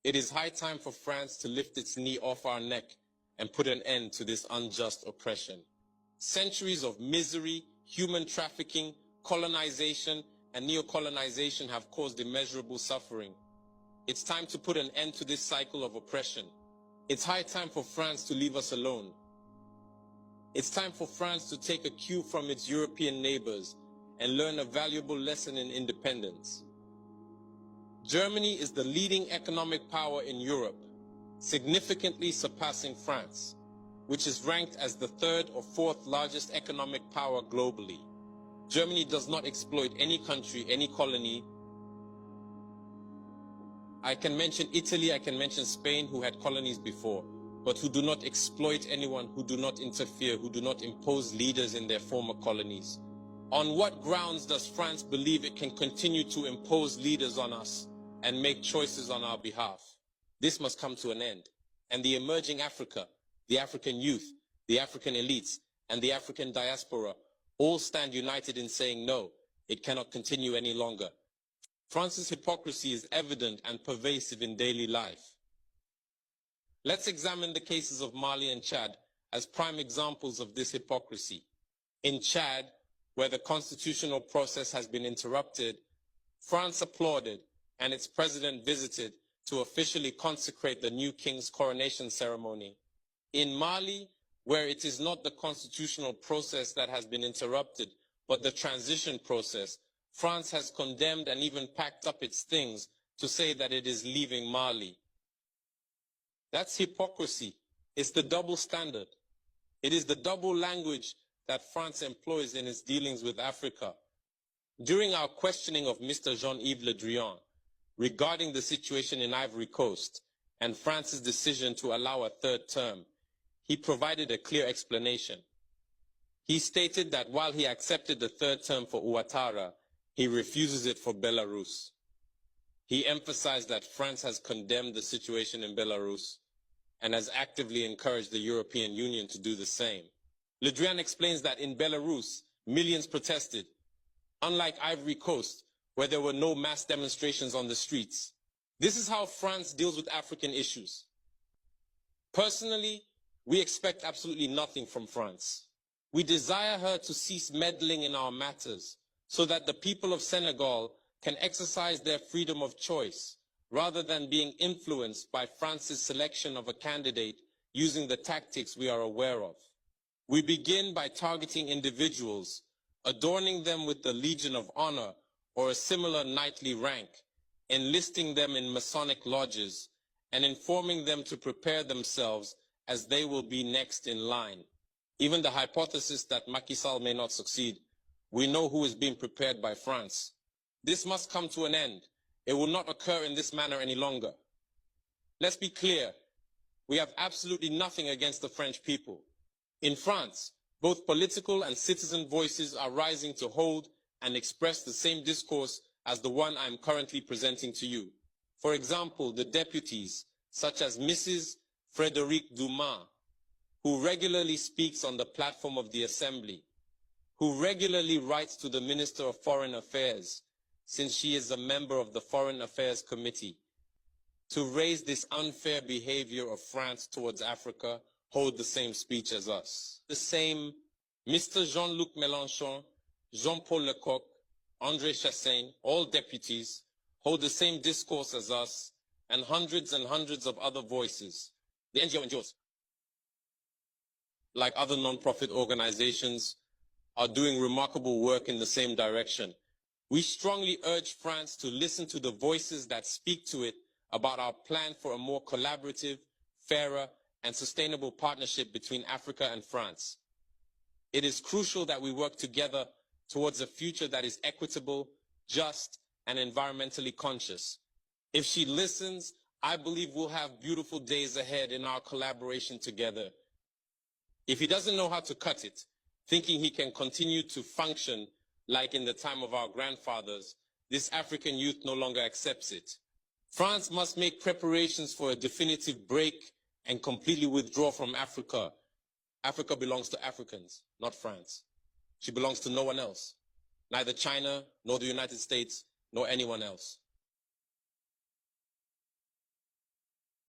It is high time for France to lift its knee off our neck and put an end to this unjust oppression. Centuries of misery, human trafficking, colonization, and neocolonization have caused immeasurable suffering. It's time to put an end to this cycle of oppression. It's high time for France to leave us alone. It's time for France to take a cue from its European neighbors and learn a valuable lesson in independence. Germany is the leading economic power in Europe, significantly surpassing France, which is ranked as the third or fourth largest economic power globally. Germany does not exploit any country, any colony. I can mention Italy, I can mention Spain, who had colonies before, but who do not exploit anyone, who do not interfere, who do not impose leaders in their former colonies. On what grounds does France believe it can continue to impose leaders on us and make choices on our behalf? This must come to an end. And the emerging Africa, the African youth, the African elites, and the African diaspora all stand united in saying no, it cannot continue any longer. France's hypocrisy is evident and pervasive in daily life. Let's examine the cases of Mali and Chad as prime examples of this hypocrisy. In Chad, where the constitutional process has been interrupted, France applauded and its president visited to officially consecrate the new king's coronation ceremony. In Mali, where it is not the constitutional process that has been interrupted, but the transition process, France has condemned and even packed up its things to say that it is leaving Mali. That's hypocrisy. It's the double standard. It is the double language that France employs in its dealings with Africa. During our questioning of Mr. Jean-Yves Le Drian regarding the situation in Ivory Coast and France's decision to allow a third term, he provided a clear explanation. He stated that while he accepted the third term for Ouattara, he refuses it for Belarus. He emphasized that France has condemned the situation in Belarus and has actively encouraged the European Union to do the same. Le Drian explains that in Belarus, millions protested, unlike Ivory Coast, where there were no mass demonstrations on the streets. This is how France deals with African issues. Personally, we expect absolutely nothing from France. We desire her to cease meddling in our matters so that the people of Senegal can exercise their freedom of choice rather than being influenced by France's selection of a candidate using the tactics we are aware of. We begin by targeting individuals, adorning them with the Legion of Honor or a similar knightly rank, enlisting them in Masonic lodges, and informing them to prepare themselves as they will be next in line. Even the hypothesis that Macky Sall may not succeed, we know who is being prepared by France. This must come to an end. It will not occur in this manner any longer. Let's be clear. We have absolutely nothing against the French people. In France, both political and citizen voices are rising to hold and express the same discourse as the one I am currently presenting to you. For example, the deputies, such as Mrs. Frédérique Dumas, who regularly speaks on the platform of the Assembly, who regularly writes to the Minister of Foreign Affairs, since she is a member of the Foreign Affairs Committee, to raise this unfair behavior of France towards Africa, hold the same speech as us. The same Mr. Jean-Luc Mélenchon, Jean-Paul Lecoq, André Chassaigne, all deputies, hold the same discourse as us, and hundreds of other voices. The NGOs, like other non-profit organizations, are doing remarkable work in the same direction. We strongly urge France to listen to the voices that speak to it about our plan for a more collaborative, fairer, and sustainable partnership between Africa and France. It is crucial that we work together towards a future that is equitable, just, and environmentally conscious. If she listens, I believe we'll have beautiful days ahead in our collaboration together. If he doesn't know how to cut it, thinking he can continue to function like in the time of our grandfathers, this African youth no longer accepts it. France must make preparations for a definitive break and completely withdraw from Africa. Africa belongs to Africans, not France. She belongs to no one else, neither China, nor the United States, nor anyone else.